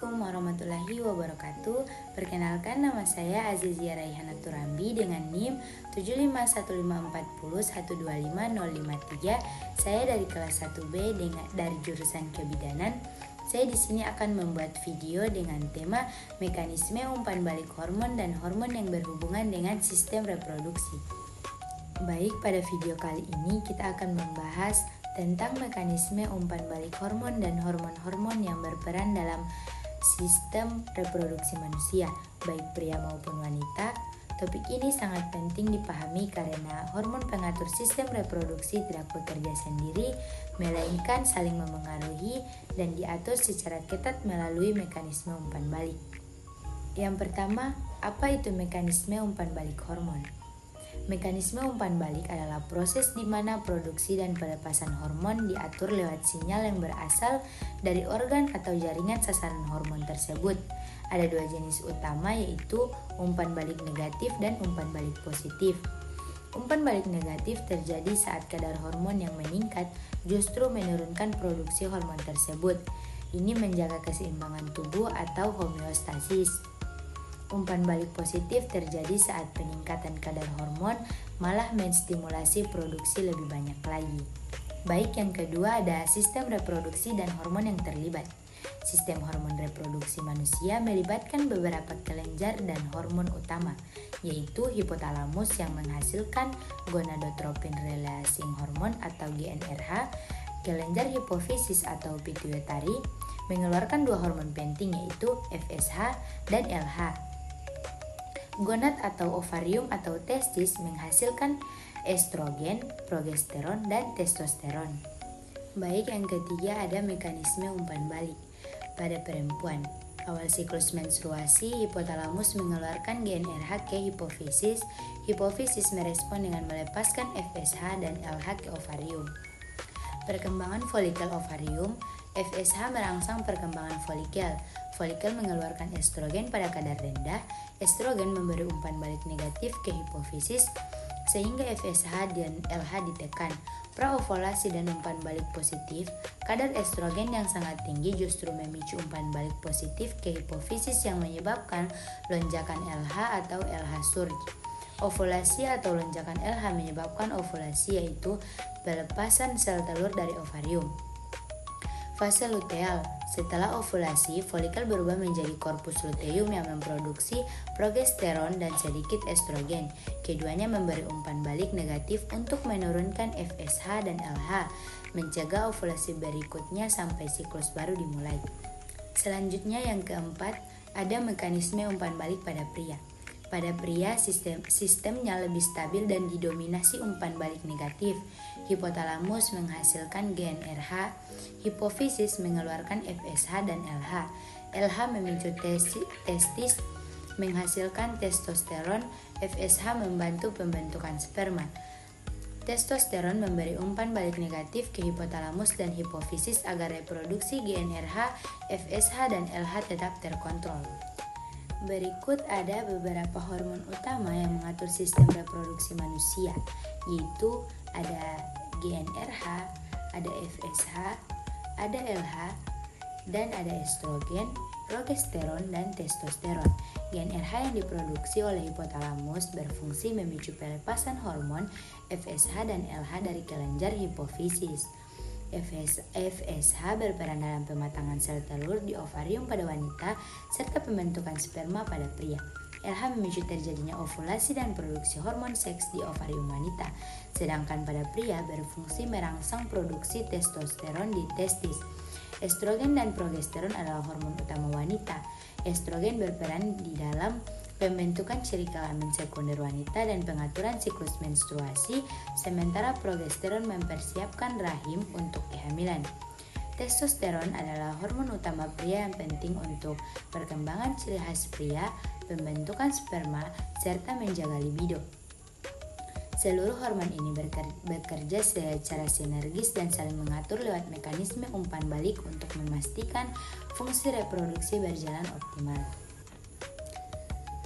Assalamualaikum warahmatullahi wabarakatuh. Perkenalkan, nama saya Azizia Raihana Turambi dengan NIM 75154012553. Saya dari kelas 1B dari jurusan Kebidanan. Saya di sini akan membuat video dengan tema mekanisme umpan balik hormon dan hormon yang berhubungan dengan sistem reproduksi. Baik, pada video kali ini kita akan membahas tentang mekanisme umpan balik hormon dan hormon-hormon yang berperan dalam sistem reproduksi manusia, baik pria maupun wanita. Topik ini sangat penting dipahami karena hormon pengatur sistem reproduksi tidak bekerja sendiri, melainkan saling memengaruhi dan diatur secara ketat melalui mekanisme umpan balik. Yang pertama, apa itu mekanisme umpan balik hormon? Mekanisme umpan balik adalah proses di mana produksi dan pelepasan hormon diatur lewat sinyal yang berasal dari organ atau jaringan sasaran hormon tersebut. Ada dua jenis utama, yaitu umpan balik negatif dan umpan balik positif. Umpan balik negatif terjadi saat kadar hormon yang meningkat justru menurunkan produksi hormon tersebut. Ini menjaga keseimbangan tubuh atau homeostasis. Umpan balik positif terjadi saat peningkatan kadar hormon malah menstimulasi produksi lebih banyak lagi. Baik, yang kedua ada sistem reproduksi dan hormon yang terlibat. Sistem hormon reproduksi manusia melibatkan beberapa kelenjar dan hormon utama, yaitu hipotalamus yang menghasilkan gonadotropin releasing hormone atau GnRH, kelenjar hipofisis atau pituitari mengeluarkan dua hormon penting, yaitu FSH dan LH. Gonad atau ovarium atau testis menghasilkan estrogen, progesteron, dan testosteron. Baik, yang ketiga ada mekanisme umpan balik. Pada perempuan, awal siklus menstruasi, hipotalamus mengeluarkan GnRH ke hipofisis. Hipofisis merespon dengan melepaskan FSH dan LH ke ovarium. Perkembangan folikel ovarium, FSH merangsang perkembangan folikel. Folikel mengeluarkan estrogen pada kadar rendah. Estrogen memberi umpan balik negatif ke hipofisis sehingga FSH dan LH ditekan. Praovulasi dan umpan balik positif, kadar estrogen yang sangat tinggi justru memicu umpan balik positif ke hipofisis yang menyebabkan lonjakan LH atau LH surge. Ovulasi atau lonjakan LH menyebabkan ovulasi, yaitu pelepasan sel telur dari ovarium. Fase luteal. Setelah ovulasi, folikel berubah menjadi korpus luteum yang memproduksi progesteron dan sedikit estrogen. Keduanya memberi umpan balik negatif untuk menurunkan FSH dan LH, mencegah ovulasi berikutnya sampai siklus baru dimulai. Selanjutnya, yang keempat, ada mekanisme umpan balik pada pria. Pada pria, sistemnya lebih stabil dan didominasi umpan balik negatif. Hipotalamus menghasilkan GnRH, hipofisis mengeluarkan FSH dan LH. LH memicu testis menghasilkan testosteron, FSH membantu pembentukan sperma. Testosteron memberi umpan balik negatif ke hipotalamus dan hipofisis agar reproduksi GnRH, FSH, dan LH tetap terkontrol. Berikut ada beberapa hormon utama yang mengatur sistem reproduksi manusia, yaitu ada GnRH, ada FSH, ada LH, dan ada estrogen, progesteron, dan testosteron. GnRH yang diproduksi oleh hipotalamus berfungsi memicu pelepasan hormon FSH dan LH dari kelenjar hipofisis. FSH berperan dalam pematangan sel telur di ovarium pada wanita serta pembentukan sperma pada pria. LH memicu terjadinya ovulasi dan produksi hormon seks di ovarium wanita, sedangkan pada pria berfungsi merangsang produksi testosteron di testis. Estrogen dan progesteron adalah hormon utama wanita. Estrogen berperan di dalam pembentukan ciri kelamin sekunder wanita dan pengaturan siklus menstruasi, sementara progesteron mempersiapkan rahim untuk kehamilan. Testosteron adalah hormon utama pria yang penting untuk perkembangan ciri khas pria, pembentukan sperma, serta menjaga libido. Seluruh hormon ini bekerja secara sinergis dan saling mengatur lewat mekanisme umpan balik untuk memastikan fungsi reproduksi berjalan optimal.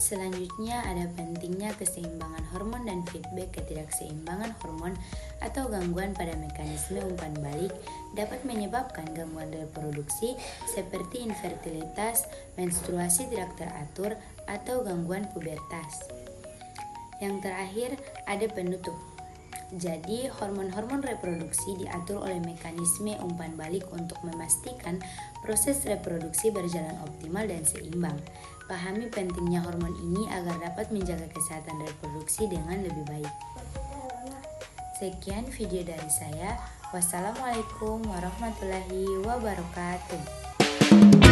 Selanjutnya ada pentingnya keseimbangan hormon dan feedback ketidakseimbangan hormon atau gangguan pada mekanisme umpan balik dapat menyebabkan gangguan reproduksi seperti infertilitas, menstruasi tidak teratur, atau gangguan pubertas. Yang terakhir ada penutup. Jadi, hormon-hormon reproduksi diatur oleh mekanisme umpan balik untuk memastikan proses reproduksi berjalan optimal dan seimbang. Pahami pentingnya hormon ini agar dapat menjaga kesehatan reproduksi dengan lebih baik. Sekian video dari saya. Wassalamualaikum warahmatullahi wabarakatuh.